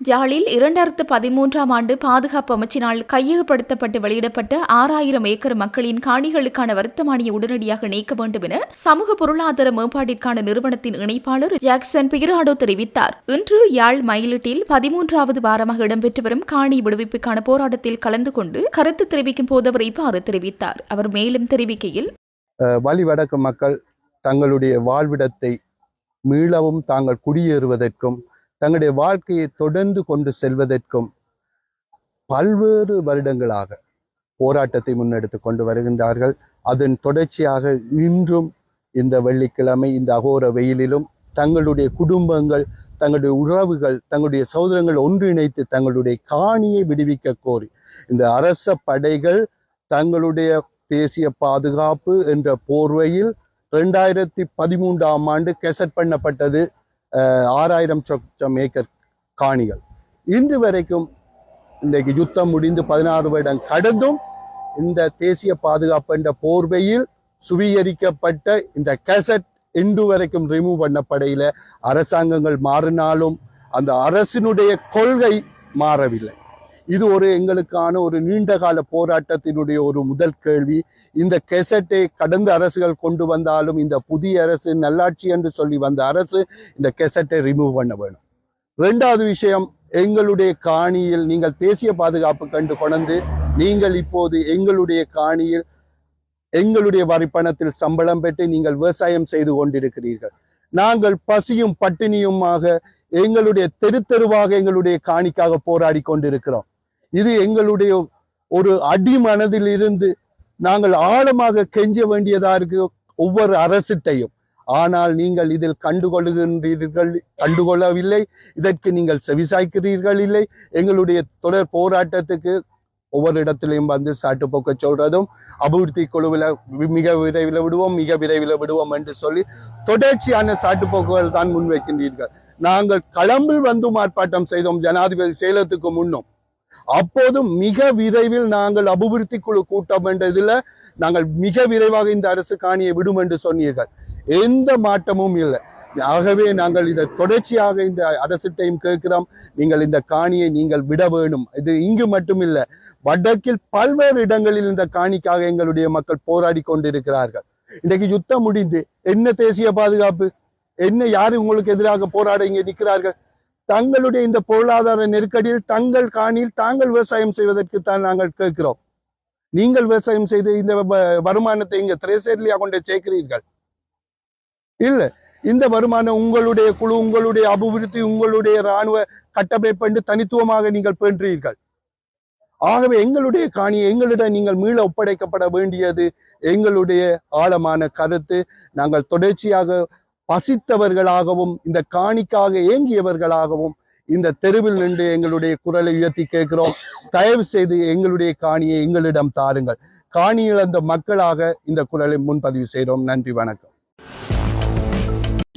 யாழில் 2013ஆம் ஆண்டு பாதுகாப்பு அமைச்சினால் கையகப்படுத்தப்பட்டு வெளியிடப்பட்ட 6000 ஏக்கர் மக்களின் காணிகளுக்கான வர்த்தமானியை உடனடியாக நீக்க வேண்டும் என சமூக பொருளாதார மேம்பாட்டிற்கான நிறுவனத்தின் இணைப்பாளர் ஜாக்சன் பிகராடோ தெரிவித்தார். இன்று யாழ் மயிலிட்டில் 13வது வாரமாக இடம்பெற்று வரும் காணி விடுவிப்புக்கான போராட்டத்தில் கலந்து கொண்டு கருத்து தெரிவிக்கும் போது அவர் இவ்வாறு தெரிவித்தார். அவர் மேலும் தெரிவிக்கையில், வலிவடக்கு மக்கள் தங்களுடைய வாழ்விடத்தை மீளவும் தாங்கள் குடியேறுவதற்கும் தங்களுடைய வாழ்க்கையை தொடர்ந்து கொண்டு செல்வதற்கும் பல்வேறு வருடங்களாக போராட்டத்தை முன்னெடுத்து கொண்டு வருகின்றார்கள். அதன் தொடர்ச்சியாக இன்றும் இந்த வெள்ளிக்கிழமை இந்த அகோர வெயிலிலும் தங்களுடைய குடும்பங்கள், தங்களுடைய உறவுகள், தங்களுடைய சகோதரங்கள் ஒன்றிணைத்து தங்களுடைய காணியை விடுவிக்க கோரி இந்த அரச படைகள் தங்களுடைய தேசிய பாதுகாப்பு என்ற போர்வையில் 2013ஆம் ஆண்டு கெசட் பண்ணப்பட்டது 6000 சொச்சம் ஏக்கர் காணிகள். இன்று வரைக்கும் இன்றைக்கு யுத்தம் முடிந்து 16 வருடம் கடந்தும் இந்த தேசிய பாதுகாப்பு என்ற போர்வையில் சுவீகரிக்கப்பட்ட இந்த கெசட் இன்று வரைக்கும் ரிமூவ் பண்ணப்படையில. அரசாங்கங்கள் மாறினாலும் அந்த அரசினுடைய கொள்கை மாறவில்லை. இது ஒரு எங்களுக்கான ஒரு நீண்டகால போராட்டத்தினுடைய ஒரு முதல் கேள்வி. இந்த கெசட்டை கடந்த அரசுகள் கொண்டு வந்தாலும் இந்த புதிய அரசு, நல்லாட்சி என்று சொல்லி வந்த அரசு இந்த கெசட்டை ரிமூவ் பண்ண வேணும். 2வது விஷயம், எங்களுடைய காணியில் நீங்கள் தேசிய பாதுகாப்பு கண்டு கொண்டு நீங்கள் இப்போது எங்களுடைய காணியில் எங்களுடைய வரிப்பணத்தில் சம்பளம் பெற்று நீங்கள் விவசாயம் செய்து கொண்டிருக்கிறீர்கள். நாங்கள் பசியும் பட்டினியுமாக எங்களுடைய தெருவாக எங்களுடைய காணிக்காக போராடி கொண்டிருக்கிறோம். இது எங்களுடைய ஒரு அடிமனதில் இருந்து நாங்கள் ஆழமாக கெஞ்ச வேண்டியதா இருக்கு ஒவ்வொரு அரசிட்டையும். ஆனால் நீங்கள் இதில் கண்டுகொள்ளவில்லை. இதற்கு நீங்கள் செவிசாய்க்கிறீர்கள் இல்லை. எங்களுடைய தொடர் போராட்டத்துக்கு ஒவ்வொரு இடத்திலையும் வந்து சாட்டு போக்க சொல்றதும் அபிவிருத்தி குழுவில் மிக விரைவில் விடுவோம் என்று சொல்லி தொடர்ச்சியான சாட்டு போக்குகள் தான் முன்வைக்கின்றீர்கள். நாங்கள் களம்பில் வந்து ஆர்ப்பாட்டம் செய்தோம் ஜனாதிபதி செயலகத்துக்கு முன்னும். அப்போதும் மிக விரைவில் நாங்கள் அபிவிருத்தி குழு கூட்டம் என்றதுல நாங்கள் மிக விரைவாக இந்த அரசு காணியை விடும் என்று சொன்னீர்கள். எந்த மாற்றமும் இல்லை. ஆகவே நாங்கள் இதை தொடர்ச்சியாக இந்த அரசிட்டையும் கேட்கிறோம், நீங்கள் இந்த காணியை நீங்கள் விட வேணும். இது இங்கு மட்டுமில்லை, வடக்கில் பல்வேறு இடங்களில் இந்த காணிக்காக எங்களுடைய மக்கள் போராடி கொண்டிருக்கிறார்கள். இன்றைக்கு யுத்தம் முடிந்து என்ன தேசிய பாதுகாப்பு, என்ன யாரு உங்களுக்கு எதிராக போராட இங்கே நிற்கிறார்கள்? தங்களுடைய இந்த பொருளாதார நெருக்கடியில் தங்கள் காணியில் தாங்கள் விவசாயம் செய்வதற்கு தான் நாங்கள் கேட்கிறோம். நீங்கள் விவசாயம் செய்து இந்த வருமானத்தை இங்க திரைசேரியா கொண்டு சேர்க்கிறீர்கள். இல்ல, இந்த வருமானம் உங்களுடைய குழு, உங்களுடைய அபிவிருத்தி, உங்களுடைய இராணுவ கட்டமைப்பு தனித்துவமாக நீங்கள் பெற்றீர்கள். ஆகவே எங்களுடைய காணியை எங்களிடம் நீங்கள் மீள ஒப்படைக்கப்பட வேண்டியது எங்களுடைய ஆழமான கருத்து. நாங்கள் தொடர்ச்சியாக பசித்தவர்களாகவும் இந்த காணிக்காக ஏங்கியவர்களாகவும் இந்த தெருவில் நின்று எங்களுடைய குரலை உயர்த்தி கேட்கிறோம். தயவு செய்து எங்களுடைய காணியை எங்களிடம் தாருங்கள். காணி இழந்த மக்களாக இந்த குரலை முன்பதிவு செய்கிறோம். நன்றி, வணக்கம்.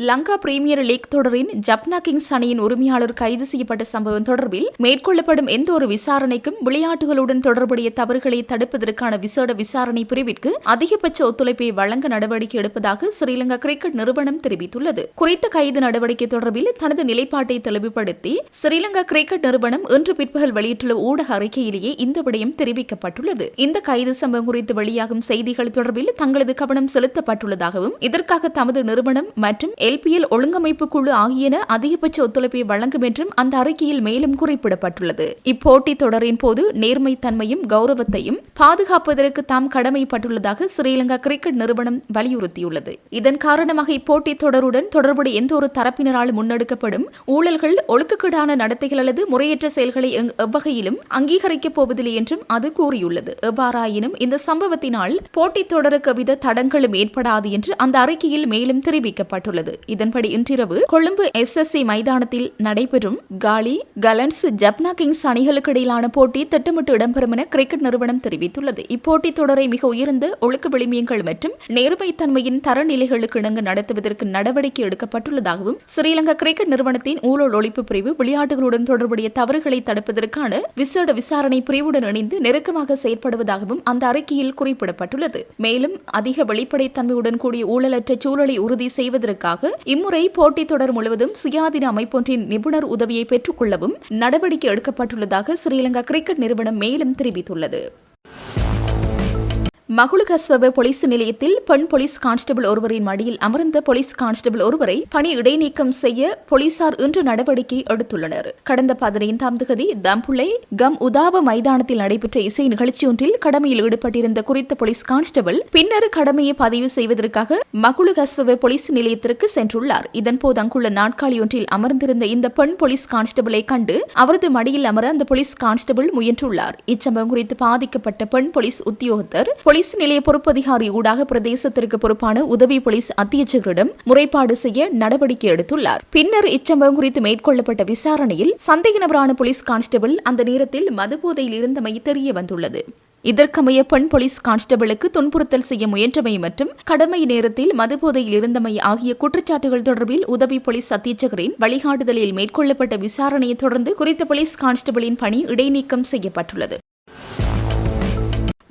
லங்கா பிரீமியர் லீக் தொடரின் ஜப்னா கிங்ஸ் அணியின் உரிமையாளர் கைது செய்யப்பட்ட சம்பவம் தொடர்பில் மேற்கொள்ளப்படும் எந்த ஒரு விசாரணைக்கும் விளையாட்டுகளுடன் தொடர்புடைய தவறுகளை தடுப்பதற்கான விசேட விசாரணை பிரிவிற்கு அதிகபட்ச ஒத்துழைப்பை வழங்க நடவடிக்கை எடுப்பதாக ஸ்ரீலங்கா கிரிக்கெட் நிறுவனம் தெரிவித்துள்ளது. குறித்த கைது நடவடிக்கை தொடர்பில் தனது நிலைப்பாட்டை தெளிவுபடுத்தி ஸ்ரீலங்கா கிரிக்கெட் நிறுவனம் இன்று பிற்பகல் வெளியிட்டுள்ள ஊடக அறிக்கையிலேயே இந்த விடயம் தெரிவிக்கப்பட்டுள்ளது. இந்த கைது சம்பவம் குறித்து வெளியாகும் செய்திகள் தொடர்பில் தங்களது கவனம் செலுத்தப்பட்டுள்ளதாகவும் இதற்காக தமது நிறுவனம் மற்றும் LPL ஒழுங்கமைப்பு குழு ஆகியன அதிகபட்ச ஒத்துழைப்பை வழங்கும் என்றும் அந்த அறிக்கையில் மேலும் குறிப்பிடப்பட்டுள்ளது. இப்போட்டி தொடரின் போது நேர்மைத்தன்மையும் கௌரவத்தையும் பாதுகாப்பதற்கு தாம் கடமைப்பட்டுள்ளதாக ஸ்ரீலங்கா கிரிக்கெட் நிறுவனம் வலியுறுத்தியுள்ளது. இதன் காரணமாக இப்போட்டி தொடருடன் தொடர்புடைய எந்த ஒரு தரப்பினரால் முன்னெடுக்கப்படும் ஊழல்கள், ஒழுக்கக்கேடான நடத்தைகள் அல்லது முறையற்ற செயல்களை எவ்வகையிலும் அங்கீகரிக்கப் போவதில்லை என்றும் அது கூறியுள்ளது. எவ்வாறாயினும் இந்த சம்பவத்தினால் போட்டித் தொடருக்கு எவ்வித தடங்களும் ஏற்படாது என்று அந்த அறிக்கையில் மேலும் தெரிவிக்கப்பட்டுள்ளது. இதன்படி இன்றிரவு கொழும்பு SSC மைதானத்தில் நடைபெறும் காலி, கலன்ஸ், ஜப்னா கிங்ஸ் அணிகளுக்கு இடையிலான போட்டி திட்டமிட்டு இடம்பெறும் என கிரிக்கெட் நிறுவனம் தெரிவித்துள்ளது. இப்போட்டி தொடரை மிக உயர்ந்த ஒழுக்க விளிமியங்கள் மற்றும் நேர்மைத்தன்மையின் தரநிலைகளுக்கு இணங்க நடத்துவதற்கு நடவடிக்கை எடுக்கப்பட்டுள்ளதாகவும் ஸ்ரீலங்கா கிரிக்கெட் நிறுவனத்தின் ஊழல் ஒழிப்பு பிரிவு விளையாட்டுகளுடன் தொடர்புடைய தவறுகளை தடுப்பதற்கான விசேட விசாரணை பிரிவுடன் இணைந்து நெருக்கமாக செயற்படுவதாகவும் அந்த அறிக்கையில் குறிப்பிடப்பட்டுள்ளது. மேலும் அதிக வெளிப்படைத்தன்மையுடன் கூடிய ஊழலற்ற சூழலை உறுதி செய்வதற்காக இம்முறை போட்டித் தொடர் முழுவதும் சுயாதீன அமைப்பொன்றின் நிபுணர் உதவியை பெற்றுக் கொள்ளவும் நடவடிக்கை எடுக்கப்பட்டுள்ளதாக ஸ்ரீலங்கா கிரிக்கெட் நிறுவனம் மேலும் தெரிவித்துள்ளது. மகுளுகஸ்வப போலீஸ் நிலையத்தில் பெண் போலீஸ் கான்ஸ்டபிள் ஒருவரின் மடியில் அமர்ந்த போலீஸ் கான்ஸ்டபிள் ஒருவரை பணி இடைநீக்கம் செய்ய போலீசார் இன்று நடவடிக்கை எடுத்துள்ளனர். கடந்த 15ஆம் தேதி தம்புளை கம் உதாப மைதானத்தில் நடைபெற்ற இசை நிகழ்ச்சியொன்றில் கடமையில் ஈடுபட்டிருந்த குறித்த போலீஸ் கான்ஸ்டபிள் பின்னர் கடமையை பதிவு செய்வதற்காக மகுளுகஸ்வப போலீஸ் நிலையத்திற்கு சென்றுள்ளார். இதன்போது அங்குள்ள நாட்காலியொன்றில் அமர்ந்திருந்த இந்த பெண் போலீஸ் கான்ஸ்டபிளை கண்டு அவரது மடியில் அமர அந்த போலீஸ் கான்ஸ்டபிள் முயன்றுள்ளார். இச்சம்பவம் குறித்து பாதிக்கப்பட்ட பெண் போலீஸ் உத்தியோகத்தர் போலீஸ் நிலைய பொறுப்பதிகாரி ஊடாக பிரதேசத்திற்கு பொறுப்பான உதவி போலீஸ் அத்தியட்சகரிடம் முறைப்பாடு செய்ய நடவடிக்கை எடுத்துள்ளார். பின்னர் இச்சம்பவம் குறித்து மேற்கொள்ளப்பட்ட விசாரணையில் சந்தேக நபரான போலீஸ் கான்ஸ்டபிள் அந்த நேரத்தில் மதுபோதையில் இருந்தமை தெரிய வந்துள்ளது. இதற்கமைய பெண் போலீஸ் கான்ஸ்டபிளுக்கு துன்புறுத்தல் செய்ய முயன்றமை மற்றும் கடமை நேரத்தில் மதுபோதையில் இருந்தமை ஆகிய குற்றச்சாட்டுகள் தொடர்பில் உதவி போலீஸ் அத்தியட்சகரின் வழிகாட்டுதலில் மேற்கொள்ளப்பட்ட விசாரணையை தொடர்ந்து குறித்த போலீஸ் கான்ஸ்டபிளின் பணி இடைநீக்கம் செய்யப்பட்டுள்ளது.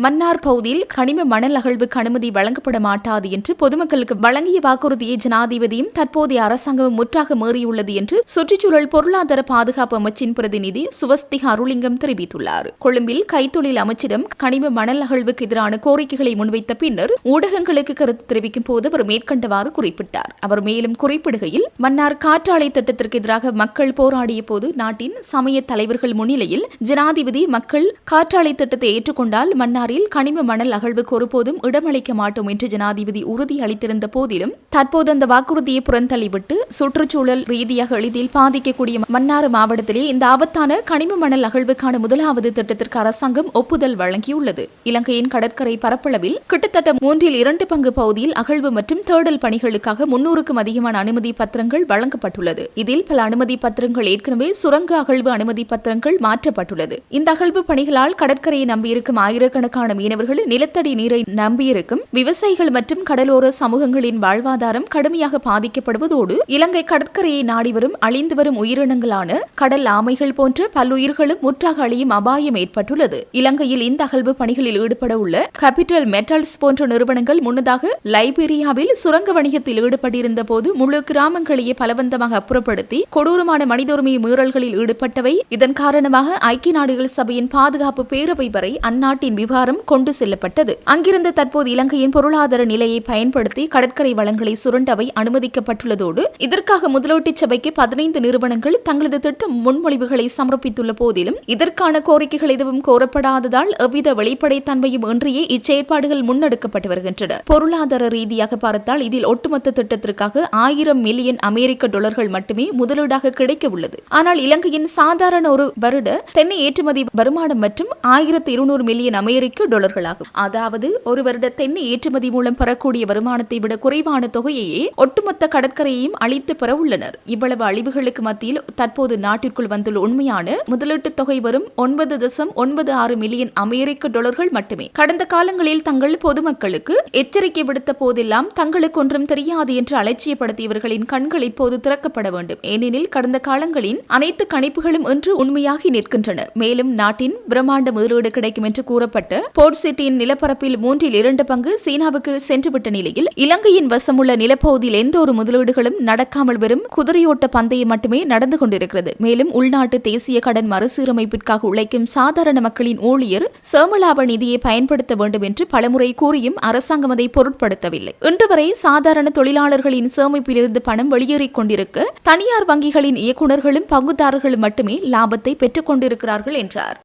மன்னார் பகுதியில் கனிம மணல் அகழ்வுக்கு அனுமதி வழங்கப்பட மாட்டாது என்று பொதுமக்களுக்கு வழங்கிய வாக்குறுதியை ஜனாதிபதியும் தற்போதைய அரசாங்கமும் முற்றாக மீறியுள்ளது என்று சுற்றுச்சூழல் பொருளாதார பாதுகாப்பு அமைச்சின் பிரதிநிதி சுவஸ்திக அருளிங்கம் தெரிவித்துள்ளார். கொழும்பில் கைத்தொழில் அமைச்சிடம் கனிம மணல் அகழ்வுக்கு எதிரான கோரிக்கைகளை முன்வைத்த பின்னர் ஊடகங்களுக்கு கருத்து தெரிவிக்கும் போது அவர் மேற்கண்டவாறு குறிப்பிட்டார். அவர் மேலும் குறிப்பிடுகையில், மன்னார் காற்றாலை திட்டத்திற்கு எதிராக மக்கள் போராடிய போது நாட்டின் சமய தலைவர்கள் முன்னிலையில் ஜனாதிபதி மக்கள் காற்றாலை திட்டத்தை ஏற்றுக்கொண்டால் மன்னார் நகரில் கனிம மணல் அகழ்வுக்கு ஒருபோதும் இடமளிக்க மாட்டோம் என்று ஜனாதிபதி உறுதியளித்திருந்த போதிலும் தற்போது அந்த வாக்குறுதியை புறந்தள்ளிவிட்டு சுற்றுச்சூழல் ரீதியாக எளிதில் பாதிக்கக்கூடிய மன்னார் மாவட்டத்திலே இந்த ஆபத்தான கனிம மணல் அகழ்வுக்கான முதலாவது திட்டத்திற்கு அரசாங்கம் ஒப்புதல் வழங்கியுள்ளது. இலங்கையின் கடற்கரை பரப்பளவில் கிட்டத்தட்ட 2/3 பங்கு பகுதியில் அகழ்வு மற்றும் தேடல் பணிகளுக்காக 300க்கும் அதிகமான அனுமதி பத்திரங்கள் வழங்கப்பட்டுள்ளது. இதில் பல அனுமதி பத்திரங்கள் ஏற்கனவே சுரங்க அகழ்வு அனுமதி பத்திரங்கள் மாற்றப்பட்டுள்ளது. இந்த அகழ்வு பணிகளால் கடற்கரையை நம்பியிருக்கும் ஆயிரக்கணக்கான மீனவர்கள், நிலத்தடி நீரை நம்பியிருக்கும் விவசாயிகள் மற்றும் கடலோர சமூகங்களின் வாழ்வாதாரம் கடுமையாக பாதிக்கப்படுவதோடு இலங்கை கடற்கரையை நாடி வரும் அழிந்து வரும் உயிரினங்களான கடல் ஆமைகள் போன்ற பல்லுயிர்களும் முற்றாக அழியும் அபாயம் ஏற்பட்டுள்ளது. இலங்கையில் இந்த அகழ்வு பணிகளில் ஈடுபட உள்ள கேபிட்டல் மெட்டல்ஸ் போன்ற நிறுவனங்கள் முன்னதாக லைபீரியாவில் சுரங்க வணிகத்தில் ஈடுபட்டிருந்த போது முழு கிராமங்களையே பலவந்தமாக அப்புறப்படுத்தி கொடூரமான மனித உரிமை மீறல்களில் ஈடுபட்டவை. இதன் காரணமாக ஐக்கிய நாடுகள் சபையின் பாதுகாப்பு பேரவை வரை அந்நாட்டின் விவகாரம் கொண்டு செல்லப்பட்டது. அங்கிருந்து தற்போது இலங்கையின் பொருளாதார நிலையை பயன்படுத்தி கடற்கரை வளங்களை சுரண்டவை அனுமதிக்கப்பட்டுள்ளதோடு இதற்காக முதலீட்டு சபைக்கு 15 நிறுவனங்கள் தங்களது திட்ட முன்மொழிவுகளை சமர்ப்பித்துள்ள போதிலும் இதற்கான கோரிக்கைகள் எதுவும் கோரப்படாததால் எவ்வித வெளிப்படைத்தன்மையும் இன்றியே இச்செயற்பாடுகள் முன்னெடுக்கப்பட்டு வருகின்றன. பொருளாதார ரீதியாக பார்த்தால் இதில் ஒட்டுமொத்த திட்டத்திற்காக 1000 மில்லியன் அமெரிக்க டாலர்கள் மட்டுமே முதலீடாக கிடைக்க உள்ளது. ஆனால் இலங்கையின் சாதாரண ஒரு வருட தென்னை ஏற்றுமதி வருமானம் மற்றும் 1200 மில்லியன் அமெரிக்க டாலர்கள் ஆகும். அதாவது ஒரு வருட தென்னை ஏற்றுமதி மூலம் பெறக்கூடிய வருமானத்தை விட குறைவான தொகையையே ஒட்டுமொத்த கடற்கரையையும் அளித்து பெற உள்ளனர். இவ்வளவு அழிவுகளுக்கு மத்தியில் தற்போது நாட்டிற்குள் வந்துள்ள உண்மையான முதலீட்டு தொகை வரும் 9.96 மில்லியன் அமெரிக்க டாலர்கள் மட்டுமே. கடந்த காலங்களில் தங்கள் பொதுமக்களுக்கு எச்சரிக்கை விடுத்த போதெல்லாம் தங்களுக்கு ஒன்றும் தெரியாது என்று அலட்சியப்படுத்தியவர்களின் கண்கள் இப்போது திறக்கப்பட வேண்டும். ஏனெனில் கடந்த காலங்களின் அனைத்து கணிப்புகளும் இன்று உண்மையாகி நிற்கின்றன. மேலும் நாட்டின் பிரம்மாண்ட முதலீடு கிடைக்கும் என்று கூறப்பட்ட போர்ட் சிட்டியின் நிலப்பரப்பில் 3/2 பங்கு சீனாவுக்கு சென்றுவிட்ட நிலையில் இலங்கையின் வசமுள்ள நிலப்பகுதியில் எந்த ஒரு முதலீடுகளும் நடக்காமல் வெறும் குதிரையோட்ட பந்தயம் மட்டுமே நடந்து கொண்டிருக்கிறது. மேலும் உள்நாட்டு தேசிய கடன் மறுசீரமைப்பிற்காக உழைக்கும் சாதாரண மக்களின் ஊழியர் சேமலாப நிதியை பயன்படுத்த வேண்டும் என்று பலமுறை கூறியும் அரசாங்கம் அதை பொருட்படுத்தவில்லை. இன்று வரை சாதாரண தொழிலாளர்களின் சேமிப்பிலிருந்து பணம் வெளியேறிக் கொண்டிருக்க தனியார் வங்கிகளின் இயக்குநர்களும் பங்குதாரர்களும் மட்டுமே லாபத்தை பெற்றுக் கொண்டிருக்கிறார்கள் என்றார்.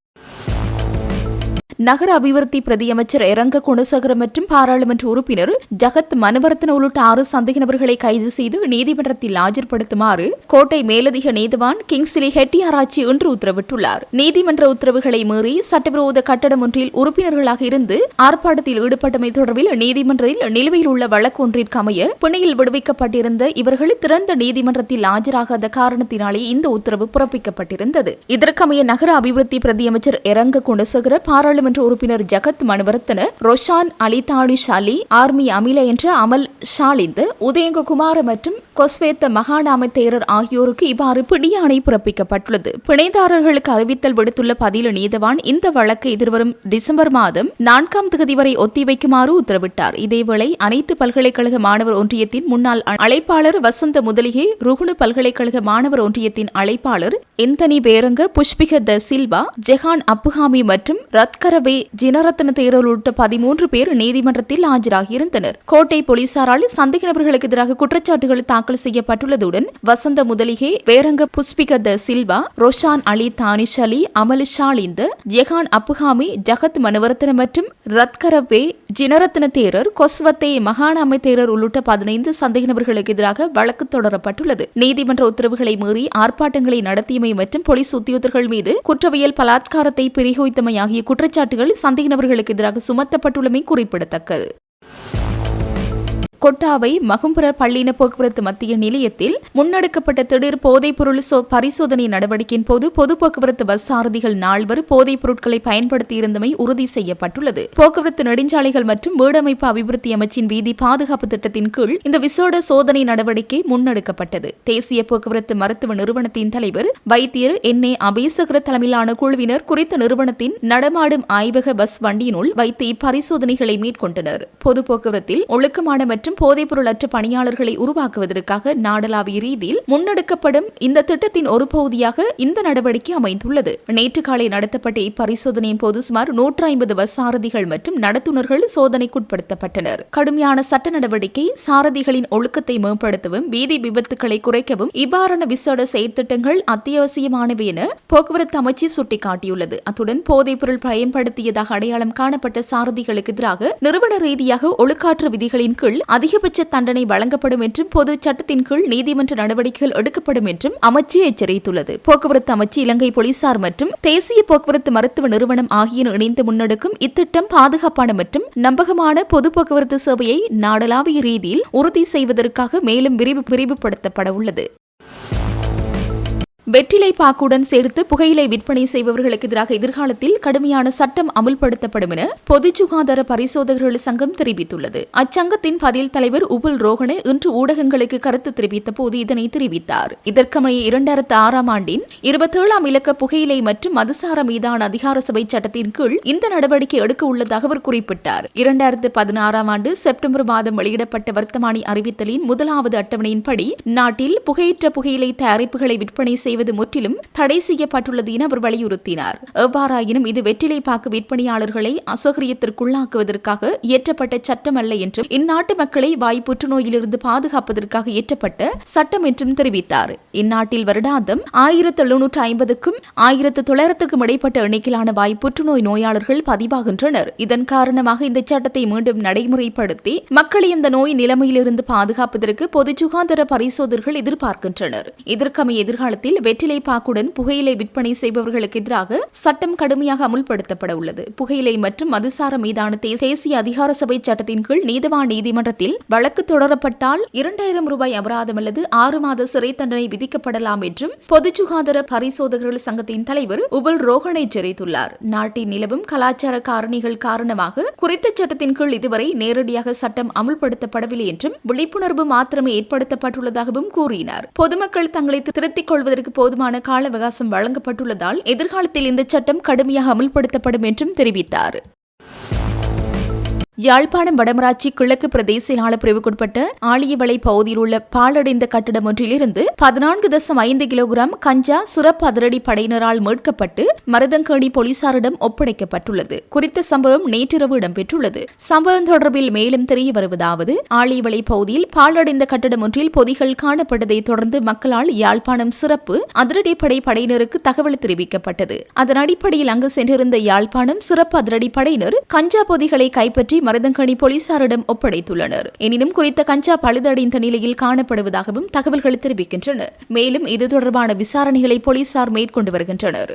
நகர அபிவிருத்தி பிரதியமைச்சர் இரங்க குணசேகர மற்றும் பாராளுமன்ற உறுப்பினர் ஜகத் மனவர்த்தன உள்ளிட்ட 6 சந்தேக நபர்களை கைது செய்து நீதிமன்றத்தில் ஆஜர்படுத்துமாறு கோட்டை மேலதிக நீதிவான் கிங்ஸ்லி ஹெட்டியாராச்சி இன்று உத்தரவிட்டுள்ளார். நீதிமன்ற உத்தரவுகளை மீறி சட்டவிரோத கட்டடம் ஒன்றில் உறுப்பினர்களாக இருந்து ஆர்ப்பாட்டத்தில் ஈடுபட்டமை தொடர்பில் நீதிமன்றத்தில் நிலுவையில் உள்ள வழக்கு ஒன்றிற்கு அமைய பிணையில் விடுவிக்கப்பட்டிருந்த இவர்கள் திறந்த நீதிமன்றத்தில் ஆஜராகாத காரணத்தினாலே இந்த உத்தரவு பிறப்பிக்கப்பட்டிருந்தது. இதற்கமைய நகர அபிவிருத்தி பிரதியமைச்சர் இரங்க குணசேகர, பாராளுமன்ற உறுப்பினர் ஜகத் மனவர்த்தன, ரொஷான் அலிதாடு ஷாலி, ஆர்மி அமில என்ற அமல் ஷாலிந்து, உதயங்க குமார மற்றும் கொஸ்வேத்த மகாநாம தேரர் ஆகியோருக்கு இவ்வாறு பிடியாணை பிறப்பிக்கப்பட்டுள்ளது. பிணைதாரர்களுக்கு அறிவித்தல் விடுத்துள்ள பதில நீதவான் இந்த வழக்கை எதிர்வரும் டிசம்பர் மாதம் 4ஆம் தேதி வரை ஒத்திவைக்குமாறு உத்தரவிட்டார். இதேவேளை அனைத்து பல்கலைக்கழக மாணவர் ஒன்றியத்தின் முன்னாள் அழைப்பாளர் வசந்த முதலிகே, ருகுணு பல்கலைக்கழக மாணவர் ஒன்றியத்தின் அழைப்பாளர் எந்தனி பேரங்க, புஷ்பிக த சில்வா, ஜெஹான் அப்புஹாமி மற்றும் ரத்கரவே ஜினரத்ன தேரர் உள்ளிட்ட 13 பேர் நீதிமன்றத்தில் ஆஜராகியிருந்தனர். கோட்டை போலீசாரால் சந்தேக நபர்களுக்கு எதிராக குற்றச்சாட்டுகள் தாக்கல் செய்யப்பட்டுள்ளதுடன் வசந்த முதலிகே, பேரங்க புஷ்பிக த சில்வா, ரொஷான் அலி தானிஷ் அலி, அமல் ஷாலிந்து, ஜெஹான் அப்புஹாமி, ஜகத் மனவர்த்தன மற்றும் ரத்கரவே ஜினரத்ன தேரர், கொஸ்வத்தே மகாநாம தேரர் உள்ளிட்ட 15 சந்தேக நபர்களுக்கு எதிராக வழக்கு தொடரப்பட்டுள்ளது. நீதிமன்ற உத்தரவுகளை மீறி ஆர்ப்பாட்டங்களை நடத்தியமை மற்றும் போலீஸ் உத்தியோகர்கள் மீது குற்றவியல் பலாத்காரத்தை பிரயோகித்தமை ஆகிய குற்றச்சாட்டுகள் சந்தேக நபர்களுக்கு எதிராக சுமத்தப்பட்டுள்ளமை குறிப்பிடத்தக்கது. கொட்டாவை மகும்புர பள்ளின போக்குவரத்து மத்திய நிலையத்தில் முன்னெடுக்கப்பட்ட திடீர் போதைப்பொருள் பரிசோதனை நடவடிக்கையின் போது பொது போக்குவரத்து பஸ் சாரதிகள் 4 போதைப் பொருட்களை பயன்படுத்தியிருந்தமை உறுதி செய்யப்பட்டுள்ளது. போக்குவரத்து நெடுஞ்சாலைகள் மற்றும் வீடமைப்பு அபிவிருத்தி அமைச்சின் வீதி பாதுகாப்பு திட்டத்தின் கீழ் இந்த விசேட சோதனை நடவடிக்கை முன்னெடுக்கப்பட்டது. தேசிய போக்குவரத்து மருத்துவ நிறுவனத்தின் தலைவர் வைத்தியர் என்.ஏ. அபேசகர தலைமையிலான குழுவினர் குறித்த நிறுவனத்தின் நடமாடும் ஆய்வக பஸ் வண்டியினுள் வைத்து இப்பரிசோதனைகளை மேற்கொண்டனர். பொது போக்குவரத்தில் ஒழுக்கமான மற்றும் மற்றும் போதைப்பொருளற்ற பணியாளர்களை உருவாக்குவதற்காக நாடளாவிய ரீதியில் முன்னெடுக்கப்படும் இந்த திட்டத்தின் ஒரு பகுதியாக இந்த நடவடிக்கை அமைந்துள்ளது. நேற்று காலை நடத்தப்பட்ட இப்பரிசோதனையின் போது சுமார் 150 பஸ் சாரதிகள் மற்றும் நடத்துனர்கள் சோதனைக்குட்படுத்தப்பட்டனர். கடுமையான சட்ட நடவடிக்கை சாரதிகளின் ஒழுக்கத்தை மேம்படுத்தவும் வீதி விபத்துக்களை குறைக்கவும் இவ்வாறான விசேட செயற்திட்டங்கள் அத்தியாவசியமானவை என போக்குவரத்து அமைச்சு சுட்டிக்காட்டியுள்ளது. அத்துடன் போதைப்பொருள் பயன்படுத்தியதாக அடையாளம் காணப்பட்ட சாரதிகளுக்கு எதிராக நிறுவன ரீதியாக ஒழுக்காற்று விதிகளின் கீழ் அதிகபட்ச தண்டனை வழங்கப்படும் என்றும் பொது சட்டத்தின் கீழ் நீதிமன்ற நடவடிக்கைகள் எடுக்கப்படும் என்றும் அமைச்சு எச்சரித்துள்ளது. போக்குவரத்து அமைச்சு, இலங்கை போலீசார் மற்றும் தேசிய போக்குவரத்து மருத்துவ நிறுவனம் ஆகியன இணைந்து முன்னெடுக்கும் இத்திட்டம் பாதுகாப்பான மற்றும் நம்பகமான பொது போக்குவரத்து சேவையை நாடளாவிய ரீதியில் உறுதி செய்வதற்காக மேலும் விரிவுபடுத்தப்பட உள்ளது. வெற்றிலை பாக்குடன் சேர்த்து புகையிலை விற்பனை செய்பவர்களுக்கு எதிராக எதிர்காலத்தில் கடுமையான சட்டம் அமுல்படுத்தப்படும் என பொது சுகாதார பரிசோதகர்கள் சங்கம் தெரிவித்துள்ளது. அச்சங்கத்தின் பதில் தலைவர் உபுல் ரோஹண இன்று ஊடகங்களுக்கு கருத்து தெரிவித்த போது இதனை தெரிவித்தார். இதற்கமைய 2006 ஆண்டின் 27ஆம் இலக்க புகையிலை மற்றும் மதுசார மீதான அதிகார சபை சட்டத்தின் கீழ் இந்த நடவடிக்கை எடுக்க உள்ளதாக அவர் குறிப்பிட்டார். 2016ஆம் ஆண்டு செப்டம்பர் மாதம் வெளியிடப்பட்ட வர்த்தமானி அறிவித்தலின் முதலாவது அட்டவணையின்படி நாட்டில் புகையற்ற புகையிலை தயாரிப்புகளை விற்பனை செய்வது முற்றிலும் தடை செய்யப்பட்டுள்ளது என அவர் வலியுறுத்தினார். எவ்வாறாயினும் இது வெற்றிலை பாக்கு விற்பனையாளர்களை அசௌகரியத்திற்குள்ளாக்குவதற்காக இயற்றப்பட்ட சட்டம் அல்ல என்றும் இந்நாட்டு மக்களை வாய் புற்றுநோயிலிருந்து பாதுகாப்பதற்காக இயற்றப்பட்ட சட்டம் என்றும் தெரிவித்தார். இந்நாட்டில் வருடாந்தம் 1750க்கும் 1900க்கும் இடைப்பட்ட எண்ணிக்கையிலான வாய் புற்றுநோய் நோயாளர்கள் பதிவாகின்றனர். இதன் காரணமாக இந்த சட்டத்தை மீண்டும் நடைமுறைப்படுத்தி மக்களை இந்த நோய் நிலைமையிலிருந்து பாதுகாப்பதற்கு பொது சுகாதார பரிசோதகர்கள் எதிர்பார்க்கின்றனர். இதற்கமைய எதிர்காலத்தில் வெற்றிலை பாக்குடன் புகையிலை விற்பனை செய்பவர்களுக்கு எதிராக சட்டம் கடுமையாக அமுல்படுத்தப்பட உள்ளது. புகையிலை மற்றும் மதுசார மீதான தேசிய அதிகார சபை சட்டத்தின் கீழ் நீதவான் நீதிமன்றத்தில் வழக்கு தொடரப்பட்டால் 2000 ரூபாய் அபராதம் அல்லது 6 மாத சிறை தண்டனை விதிக்கப்படலாம் என்றும் பொது சுகாதார பரிசோதகர்கள் சங்கத்தின் தலைவர் உபுல் ரோஹண எச்சரித்துள்ளார். நாட்டின் நிலவும் கலாச்சார காரணிகள் காரணமாக குறித்த சட்டத்தின் கீழ் இதுவரை நேரடியாக சட்டம் அமுல்படுத்தப்படவில்லை என்றும் விழிப்புணர்வு மாத்திரமே ஏற்படுத்தப்பட்டுள்ளதாகவும் கூறினார். பொதுமக்கள் தங்களை திருத்திக் கொள்வதற்கு போதுமான கால அவகாசம் வழங்கப்பட்டுள்ளதால் எதிர்காலத்தில் இந்த சட்டம் கடுமையாக அமல்படுத்தப்படும் என்றும் தெரிவித்தார். யாழ்ப்பாணம் வடமராட்சி கிழக்கு பிரதேச செயலாள பிரிவுக்குட்பட்ட ஆழியவளை பகுதியில் உள்ள பாழடைந்த கட்டிடம் ஒன்றிலிருந்து 14.5 கிலோகிராம் கஞ்சா சிறப்பு அதிரடி படையினரால் மீட்கப்பட்டு மருதங்கேணி போலீசாரிடம் ஒப்படைக்கப்பட்டுள்ளது. குறித்த சம்பவம் நேற்றிரவு இடம்பெற்றுள்ளது. சம்பவம் தொடர்பில் மேலும் தெரிய வருவதாவது, ஆழியவளை பகுதியில் பாழடைந்த கட்டிடம் ஒன்றில் பொதிகள் காணப்பட்டதை தொடர்ந்து மக்களால் யாழ்ப்பாணம் சிறப்பு அதிரடிப்படை படையினருக்கு தகவல் தெரிவிக்கப்பட்டது. அதன் அடிப்படையில் அங்கு சென்றிருந்த யாழ்ப்பாணம் சிறப்பு அதிரடி படையினர் கஞ்சா பொதிகளை கைப்பற்றி மருதங்கேணி போலீசாரிடம் ஒப்படைத்துள்ளனர். எனினும் குறித்த கஞ்சா பழுதடைந்த நிலையில் காணப்படுவதாகவும் தகவல்கள் தெரிவிக்கின்றன. மேலும் இது தொடர்பான விசாரணைகளை போலீசார் மேற்கொண்டு வருகின்றனர்.